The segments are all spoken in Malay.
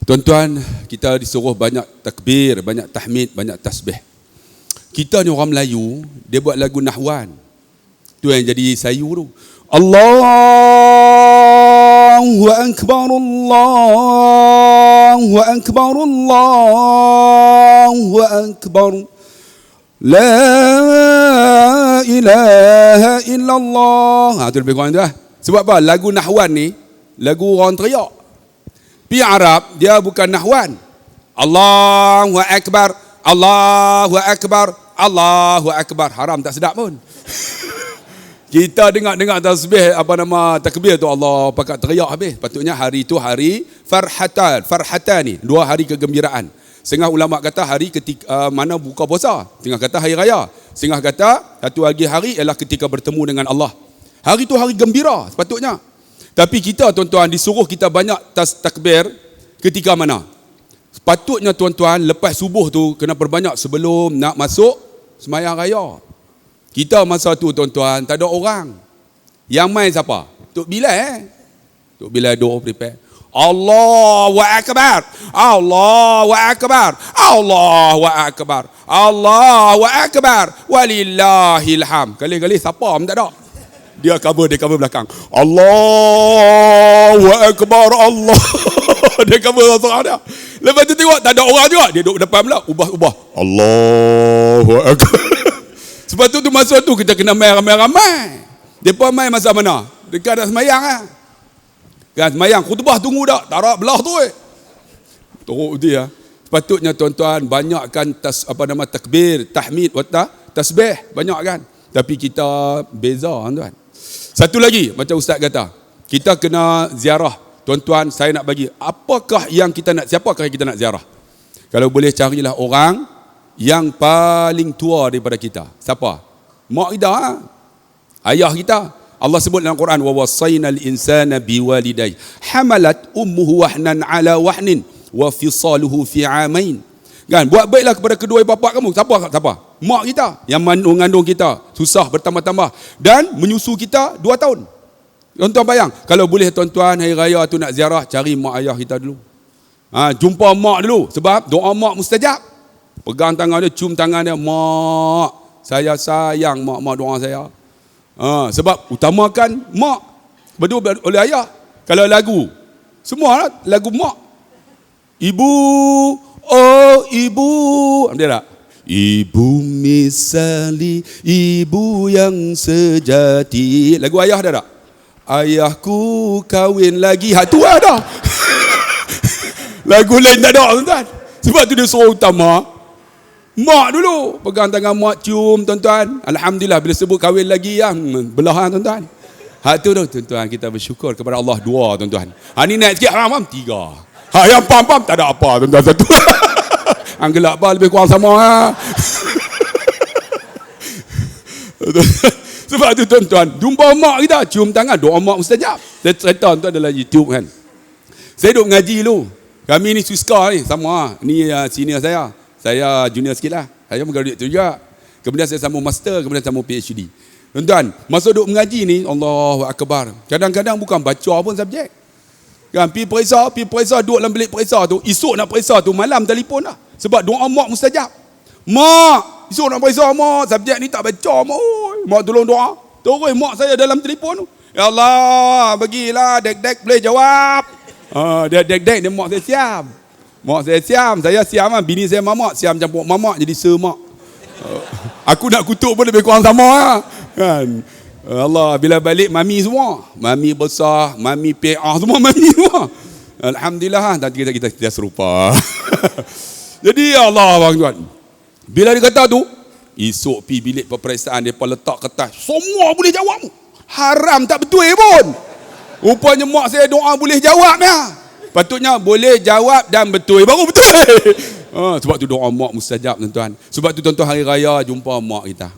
Tuan-tuan, kita disuruh banyak takbir, banyak tahmid, banyak tasbih. Kita ni orang Melayu, dia buat lagu nahwan. Tu yang jadi sayu tu. Allahu akbar, Allahu akbar, Allahu akbar. La ilaha illallah. Tu lebih kurang tu lah. Sebab apa? Lagu nahwan ni, lagu orang teriak. Pi Arab, dia bukan nahwan. Allahu akbar, Allahu akbar, Allahu akbar. Haram tak sedap pun. Kita dengar tasbih takbir tu Allah pakat teriak habis. Patutnya hari tu hari farhatan ni, 2 hari kegembiraan. Setengah ulama kata hari ketika mana buka puasa, setengah kata hari raya, setengah kata satu lagi hari ialah ketika bertemu dengan Allah. Hari tu hari gembira sepatutnya. Tapi kita tuan-tuan disuruh kita banyak takbir ketika mana? Sepatutnya tuan-tuan lepas subuh tu kena perbanyak sebelum nak masuk sembahyang raya. Kita masa tu tuan-tuan tak ada orang. Yang main siapa? Tok Bilal Tok Bilal doa prepare. Allahu akbar, Allahu akbar, Allahu akbar, Allahu akbar, walillahil hamd. Kali-kali siapa pun tak ada. Dia cover belakang. Allahu akbar, Allah. Dia cover seorang dia. Lepas tu tengok tak ada orang juga, dia duduk depan pula, ubah. Allahu akbar. Sebab tu masa tu kita kena main ramai-ramai. Depa main masa mana? Dekat dah sembahyang ah. Kan sembahyang khutbah tunggu dak, tarak belah tu teruk dia. Sepatutnya tuan-tuan banyakkan takbir, tahmid, tasbih, banyak kan. Tapi kita beza tuan. Satu lagi macam ustaz kata, kita kena ziarah. Tuan-tuan, saya nak bagi siapakah yang kita nak ziarah? Kalau boleh carilah orang yang paling tua daripada kita. Siapa? Mak kita, ayah kita. Allah sebut dalam Quran, wa wasainal insana biwalidayhi hamalat ummuhu wahnan ala wahnin wa fisaluhu fi amain. Kan, buat baiklah kepada kedua bapa kamu. Siapa? Mak kita yang mengandung kita, susah bertambah-tambah dan menyusu kita 2 tahun. Tuan-tuan bayang, kalau boleh tuan-tuan hari raya tu nak ziarah, cari mak ayah kita dulu. Jumpa mak dulu, sebab doa mak mustajab. Pegang tangan dia, cium tangan dia, mak, saya sayang mak doa saya. Sebab utamakan mak betul oleh ayah. Kalau lagu, semua lagu mak. Ibu, oh ibu, ada tak? Ibu misali, ibu yang sejati. Lagu ayah ada tak? Ayahku kahwin lagi. Tu ada. Lagu lain tak ada tuan-tuan. Sebab tu dia suruh utama mak dulu. Pegang tangan mak, cium tuan-tuan. Alhamdulillah bila sebut kahwin lagi belahan tuan-tuan. Tu tuan-tuan, kita bersyukur kepada Allah 2 tuan-tuan. Ni naik sikit, haram 3. Yang pam tak ada apa tuan-tuan. Satu. Gelap lebih kurang sama. Sebab tu tuan-tuan, jumpa mak kita, cium tangan, doa mak mustajab. Saya cerita tuan dalam YouTube kan. Saya duduk mengaji dulu. Kami ni Swiska ni, sama. Ni senior saya. Saya junior sikit lah. Saya mengaji juga. Kemudian saya sambung master, kemudian sambung PhD. Tuan-tuan, masa duduk mengaji ni, Allahu Akbar. Kadang-kadang bukan baca pun subjek. Kan, pergi periksa, duduk dalam bilik periksa tu. Esok nak periksa tu, malam telefon lah. Sebab doa mak mustajab. Mak, esok nak periksa mak, subjek ni tak baca mak. Mak tolong doa. Terus mak saya dalam telefon tu. Ya Allah, bagilah dek-dek boleh jawab. Dia dek-dek, dia mak saya siam. Mak saya siam, bini saya mamak, siam campur mamak jadi semak. Aku nak kutuk pun lebih kurang sama lah. Kan? Allah, bila balik mami semua. Mami besar, mami PA semua, mami semua. Alhamdulillah, nanti kita serupa. Jadi Allah tuan. Bila dia kata tu, esok pi bilik peperiksaan depa letak kertas, semua boleh jawab. Haram tak betul pun. Rupanya mak saya doa boleh jawab ya. Patutnya boleh jawab dan betul baru betul. Sebab tu doa mak mustajab tuan-tuan. Sebab tu tuan-tuan hari raya jumpa mak kita.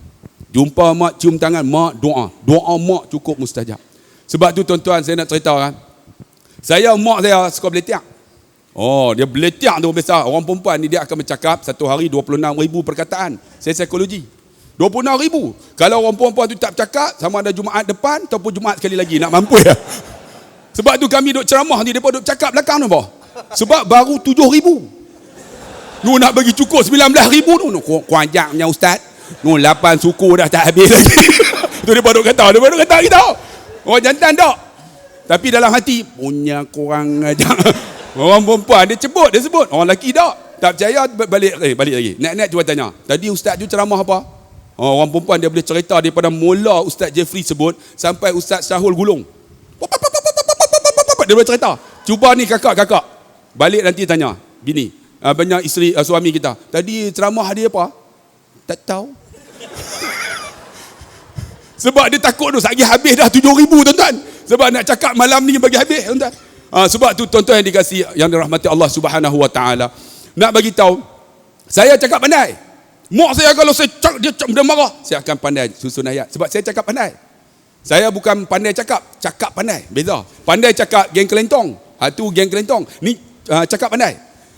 Jumpa mak, cium tangan mak, doa. Doa mak cukup mustajab. Sebab tu tuan-tuan saya nak cerita kan. Mak saya suka beletiak. Dia beletiak tu biasa. Orang perempuan ni dia akan bercakap satu hari 26,000 perkataan. Saya psikologi. 26,000. Kalau orang perempuan tu tak bercakap, sama ada Jumaat depan ataupun Jumaat sekali lagi nak mampu ya. Sebab tu kami duk ceramah ni, depa duk cakap belakang tu bah. Sebab baru 7,000. Nu nak bagi cukup 19,000 tu. Kuanjaknya ustaz. Nu 8 suku dah tak habis lagi. Tu dia baru kata kita. Orang jantan tak. Tapi dalam hati, punya korang aja. Orang perempuan dia sebut. Orang lelaki tak. Tak percaya, balik lagi. Net cuba tanya. Tadi ustaz tu ceramah apa? Orang perempuan dia boleh cerita daripada mula Ustaz Jeffrey sebut sampai Ustaz Syahul gulung. Dia boleh cerita. Cuba ni kakak. Balik nanti tanya bini, banyak isteri suami kita. Tadi ceramah dia apa? Tak tahu. Sebab dia takut tu sagi habis dah 7,000 tuan-tuan. Sebab nak cakap malam ni bagi habis tuan-tuan. Sebab tu tuan-tuan yang dikasihi yang dirahmati Allah Subhanahu wa taala. Nak bagi tahu, saya cakap pandai. Mak saya kalau dia marah, saya akan pandai susun ayat. Sebab saya cakap pandai. Saya bukan pandai cakap pandai. Beza. Pandai cakap geng kelentong. Tu geng kelentong. Ni cakap pandai.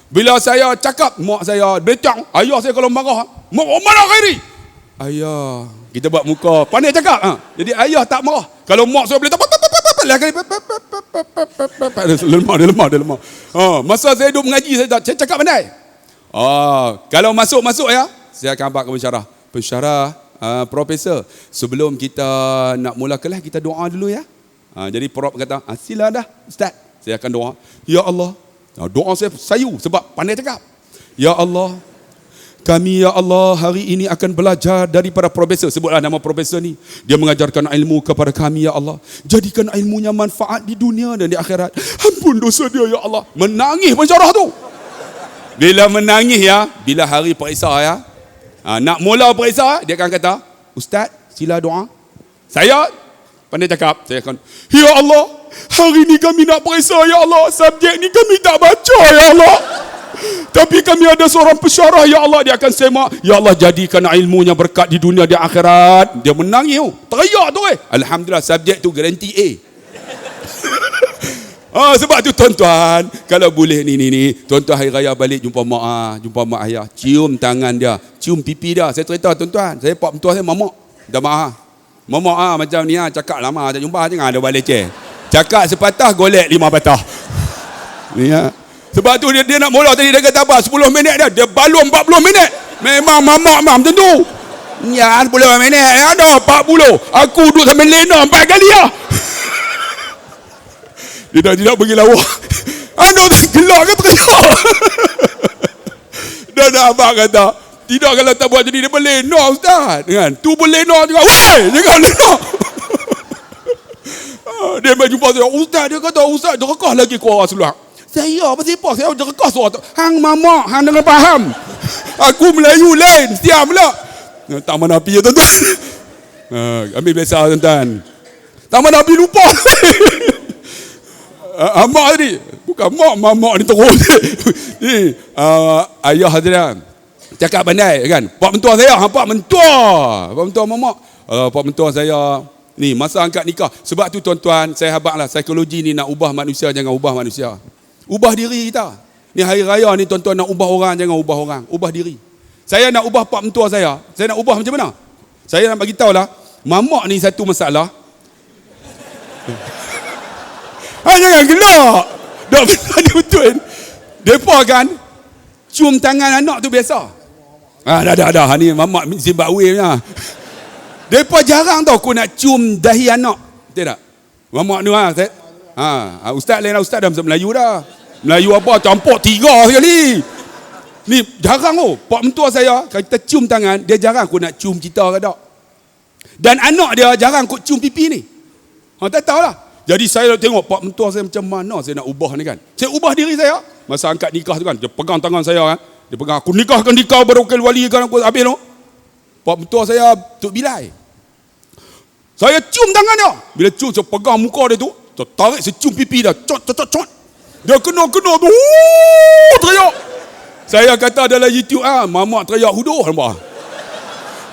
Bila saya cakap, mak saya belecang. Ayah saya kalau marah, mak mana kiri? Ayah, kita buat muka. Pandai cakap. Jadi ayah tak marah. Kalau mak saya boleh tak dia lemah. Masa saya duduk mengaji, saya cakap pandai. Kalau masuk ya, saya akan buat pensyarah profesor. Sebelum kita nak mula kelas, kita doa dulu ya. Jadi prof kata, sila dah ustaz. Saya akan doa. Ya Allah. Doa saya sayu sebab pandai cakap. Ya Allah, kami ya Allah hari ini akan belajar daripada profesor. Sebutlah nama profesor ni. Dia mengajarkan ilmu kepada kami ya Allah. Jadikan ilmunya manfaat di dunia dan di akhirat. Ampun dosa dia ya Allah. Menangis pensyarah tu. Bila menangis ya, bila hari periksa ya, nak mula periksa, dia akan kata, ustaz sila doa. Saya pandai cakap, saya akan, ya Allah, hari ni kami nak periksa ya Allah, subjek ni kami tak baca ya Allah. Tapi kami ada seorang pensyarah ya Allah, dia akan semak, ya Allah jadikan ilmunya berkat di dunia di akhirat. Dia menangis tu, teriak tu alhamdulillah, subjek tu garanti A. Sebab tu tuan-tuan, kalau boleh ni tuan-tuan hari raya balik jumpa mak ayah, cium tangan dia, cium pipi dia. Saya cerita tuan-tuan, saya pak mentua saya mamak, dah mamak macam ni cakap lama tak jumpa, jangan ada balik leceh. Cakap sepatah golek 5 patah. Ni Sebab tu dia nak mula tadi, dia kata apa? 10 minit dia balum 40 minit. Memang mamak macam tu. Ya 10 minit ada 40. Aku duduk sambil lena 4 kali lah. Dia tidak pergi lawak. Anak gelak ke teriak. Dan abang kata, tidak kalau tak buat jadi dia boleh lena ustaz. Kan? Tu boleh lena juga. Weh, jangan lena. Dia mai jumpa saya, ustaz dia kata ustaz jerekah lagi keluar seluar. Saya apa saya jerekah suara tu. Hang mamak, hang dengan faham. Aku Melayu lain, diam pula. Tak mana api ya tuan-tuan. Ambil biasa tuan-tuan. Tak mana api lupa. Mak tadi bukan mak ni terus. Ni ayah dia cakap pandai kan. Pak mentua saya, pak mentua mamak. Pak mentua saya ni masa angkat nikah. Sebab tu tuan-tuan, saya habaqlah psikologi ni nak ubah manusia, jangan ubah manusia. Ubah diri kita. Ni hari raya ni tuan-tuan nak ubah orang, jangan ubah orang, ubah diri. Saya nak ubah pak mentua saya nak ubah macam mana? Saya nak bagi tahulah, mamak ni satu masalah. Jangan gelak. Dah betul. Depa kan cium tangan anak tu biasa. Dah. Ni mamak Zimbabwe punya. Depa jarang tau aku nak cium dahi anak. Betul tak? Mamak ni ustaz lain ustaz dah Melayu dah. Melayu apa campur 3 sekali. Ni jarang pak mentua saya kalau kita cium tangan, dia jarang aku nak cium kita ke tak. Dan anak dia jarang aku cium pipi ni. Tak tahulah. Jadi saya nak tengok pak mentua saya macam mana saya nak ubah ni kan. Saya ubah diri saya. Masa angkat nikah tu kan, dia pegang tangan saya kan. Dia pegang, aku nikahkan kau baru wali kan aku habis tu. Pak mentua saya Tok Bilai. Saya cium tangan dia. Bila cium, saya pegang muka dia tu, tarik saya cium pipi dia. Cot. Dia kena tu. Teriak. Saya kata dalam YouTube mamak teriak huduh nampak.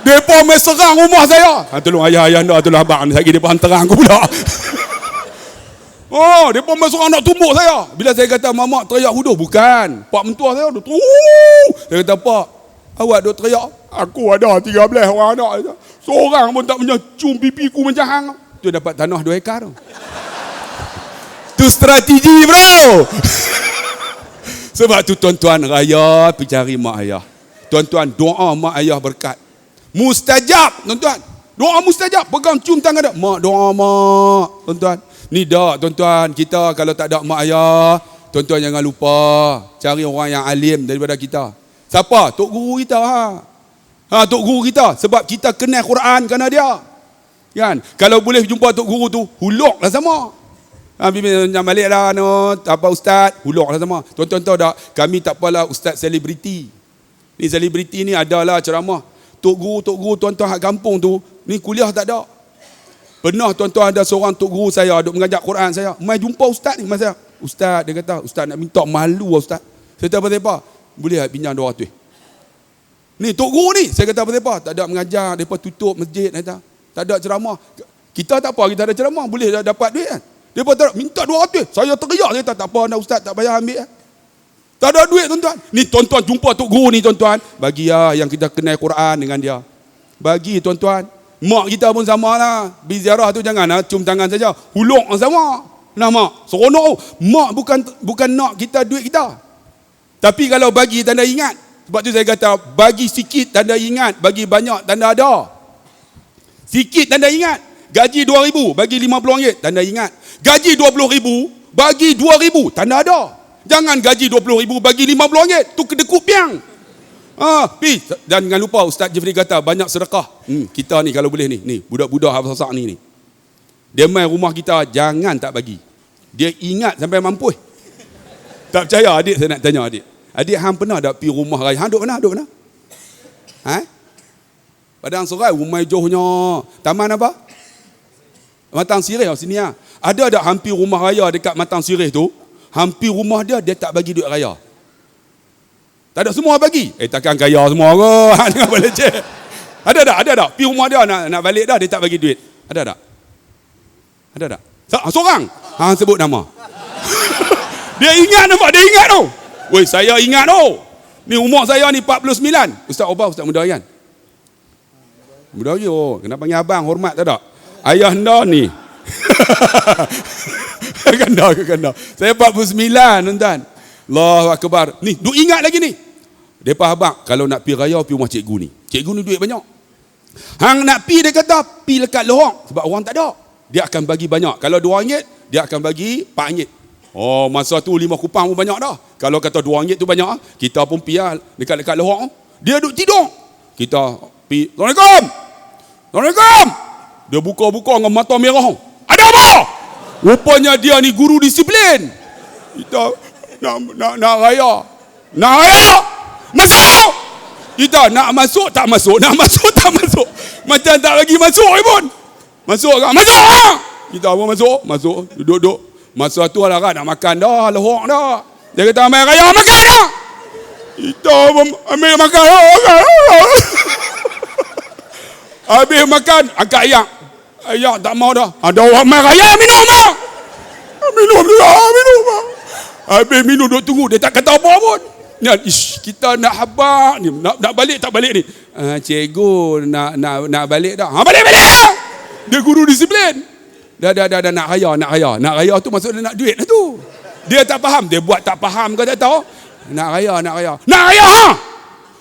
Depa mai serang rumah saya. Tolong ayah anda, tolong abang ni lagi depa hantarang aku pula. Depa mai serang nak tumbuk saya. Bila saya kata mamak teriak huduh, bukan. Pak mentua saya tu. Dia kata, "Pak, awak duk teriak. Aku ada 13 orang anak. Seorang pun tak punya cium pipiku macam hang." Tu dapat tanah 2 ekar tu. Tu strategi bro. Sebab tu tuan-tuan, raya pergi cari mak ayah. Tuan-tuan, doa mak ayah berkat. Mustajab, tuan-tuan. Doa mustajab. Pegang cium tangan dia. Mak doa mak. Tuan-tuan. Ni dak, tuan-tuan. Kita kalau tak ada mak ayah, tuan-tuan jangan lupa cari orang yang alim daripada kita. Siapa? Tok guru kita. Tok guru kita. Sebab kita kenal Quran kerana dia. Kan? Kalau boleh jumpa tok guru tu, huluklah sama. Jangan balik lah, no. Apa ustaz, huluklah sama. Tuan-tuan tahu tak, kami tak apalah ustaz selebriti. Ni selebriti ni adalah ceramah. Tok guru tuan-tuan hak kampung tu, ni kuliah tak ada. Pernah tuan-tuan ada seorang tok guru saya duk mengajar Quran saya. Mai jumpa ustaz ni masa. Ustaz dia kata, ustaz nak minta malu ustaz. Saya kata apa? Boleh tak pinjam 200? Ni tok guru ni, saya kata apa? Tak ada mengajar, depa tutup masjid kata. Tak ada ceramah. Kita tak apa, kita ada ceramah, boleh dapat duit kan. Depa tak minta 200. Saya teriak, saya kata tak apa nak ustaz tak payah ambil. Tak ada duit tuan-tuan. Ni tuan-tuan jumpa tok guru ni tuan-tuan. Bagi yang kita kenal Quran dengan dia. Bagi tuan-tuan. Mak kita pun sama lah. Pergi ziarah tu jangan cium tangan saja. Huluk sama. Nah mak, seronok. Mak bukan nak kita duit kita. Tapi kalau bagi tanda ingat. Sebab tu saya kata bagi sikit tanda ingat, bagi banyak tanda ada. Sikit tanda ingat. Gaji 2,000 bagi RM50 tanda ingat. Gaji 20,000 bagi 2,000 tanda ada. Jangan gaji 20,000 bagi RM50. Tu kedekut piang. Dan jangan lupa Ustaz Jeffrey kata banyak sedekah. Kita ni kalau boleh ni budak-budak besar ni. Dia main rumah kita jangan tak bagi. Dia ingat sampai mampus. Tak percaya adik, saya nak tanya adik. Adik hang pernah tak pergi rumah raya? Hang duk mana? Padang Serai rumah hijaunya. Taman apa? Matang Sirih sini ah. Ada tak hampir rumah raya dekat Matang Sirih tu? Hampir rumah dia tak bagi duit raya. Tak ada semua bagi. Takkan kaya semua kot. Jangan boleh cek. Ada tak? Pergi rumah dia nak balik dah, dia tak bagi duit. Ada tak? Seorang. Sebut nama. Dia ingat nampak, dia ingat tu. Woi, saya ingat tu. Ni umur saya ni 49. Ustaz Obah, ustaz muda kan? Muda lagi, kena panggil abang, hormat tak ada? Ayah anda ni. Kena. Saya 49 tuan-tuan. Allahu Akbar. Ni, duk ingat lagi ni. Depa abang, kalau nak pergi raya, pergi rumah cikgu ni. Cikgu ni duit banyak. Hang nak pergi, dia kata, pergi lekat lohong. Sebab orang tak ada. Dia akan bagi banyak. Kalau RM2, dia akan bagi RM4. Oh, masa tu 5 kupang pun banyak dah. Kalau kata RM2 tu banyak, kita pun pergi dekat-dekat lohong. Dia duduk tidur. Kita pergi, Assalamualaikum. Dia buka-buka dengan mata merah. Ada apa? Rupanya dia ni guru disiplin. Kita nak raya. Nak raya? Masuk! Kita nak masuk, tak masuk. Nak masuk, tak masuk. Macam tak lagi masuk pun. Masuk kan? Masuk! Kita pun masuk. Duduk. Masa tu lah kan, nak makan dah, lohok dah. Dia kata, ambil raya, makan dah! Kita pun ambil makan. Habis makan, angkat ayak. Ayak tak mau dah. Ada orang main raya, minum dah. Minum. Habis minum, duduk tunggu. Dia tak kata apa pun. Kita nak habak ni, nak balik tak balik ni. Cikgu nak balik dah. Balik dah. Dia guru disiplin. Dah nak raya. Nak raya tu maksud dia nak duit lah tu. Dia tak faham, dia buat tak faham kau tak tahu. Nak raya.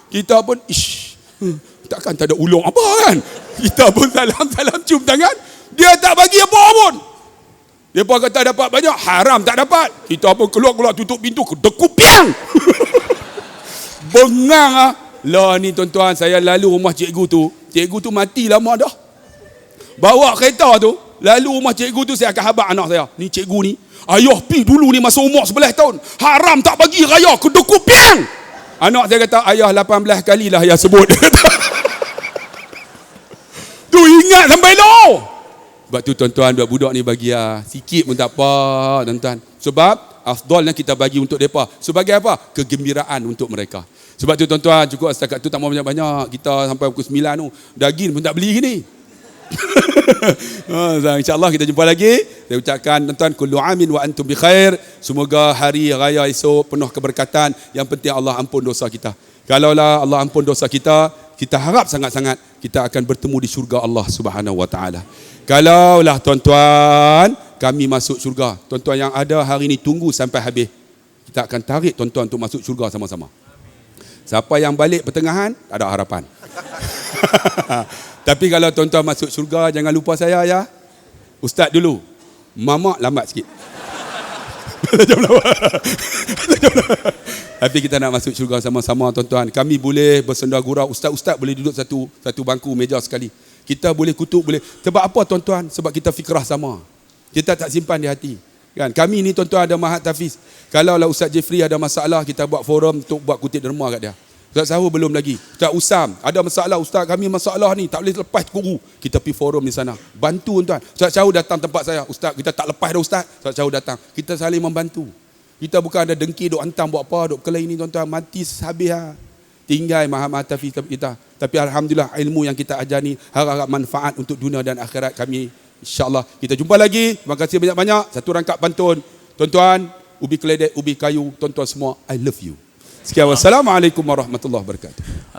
Kita pun takkan tak ada ulung apa kan. Kita pun salam cium tangan. Dia tak bagi apa pun. Dia pun kata dapat banyak, haram tak dapat. Kita pun keluar tutup pintu, dekuk piang. Bengang lah ni tuan-tuan, saya lalu rumah cikgu tu mati lama dah. Bawa kereta tu, lalu rumah cikgu tu, saya akan habaq anak saya. Ni cikgu ni, ayah pi dulu ni masa umur 11 tahun. Haram tak bagi raya, kedekut piang. Anak saya kata, ayah 18 kali lah ayah sebut. Tu ingat sampai lo. Sebab tu tuan-tuan, budak-budak ni bagi sikit pun tak apa tuan-tuan. Sebab afdalnya kita bagi untuk mereka. Sebagai apa? Kegembiraan untuk mereka. Sebab tu tuan-tuan, cukup setakat tu tak mau banyak-banyak. Kita sampai pukul 9 tu, daging pun tak beli gini. InsyaAllah kita jumpa lagi. Saya ucapkan tuan-tuan, kullu amin wa antum bi khair. Semoga hari raya esok penuh keberkatan. Yang penting Allah ampun dosa kita. Kalaulah Allah ampun dosa kita, kita harap sangat-sangat kita akan bertemu di syurga Allah Subhanahu wa taala. Kalaulah tuan-tuan kami masuk syurga, tuan-tuan yang ada hari ini tunggu sampai habis. Kita akan tarik tuan-tuan untuk masuk syurga sama-sama. Siapa yang balik pertengahan, tak ada harapan. Tapi kalau tuan-tuan masuk syurga, jangan lupa saya ya. Ustaz dulu. Mamak lambat sikit. Tapi kita nak masuk syurga sama-sama tuan-tuan. Kami boleh bersenda gurau. Ustaz-ustaz boleh duduk satu bangku meja sekali. Kita boleh kutuk, boleh. Sebab apa tuan-tuan? Sebab kita fikrah sama. Kita tak simpan di hati. Kan? Kami ni tuan-tuan ada Mahat Tafiz. Kalau lah Ustaz Jeffrey ada masalah, kita buat forum untuk buat kutip derma kat dia. Ustaz Sahur belum lagi. Ustaz Usam ada masalah, Ustaz kami masalah ni tak boleh lepas guru. Kita pergi forum di sana. Bantu tuan. Ustaz Sahur datang tempat saya. Ustaz kita tak lepas dah Ustaz. Ustaz Sahur datang. Kita saling membantu. Kita bukan ada dengki duk hantam buat apa, duk kelai ni tuan-tuan, mati habis lah. Tinggal Mahat Tafiz kita. Tapi alhamdulillah ilmu yang kita ajar ni harap manfaat untuk dunia dan akhirat kami. InsyaAllah kita jumpa lagi. Terima kasih banyak-banyak. Satu rangkap pantun. Tuan-tuan, ubi keledek, ubi kayu, tuan-tuan semua, I love you. Sekian, wassalamualaikum warahmatullahi wabarakatuh.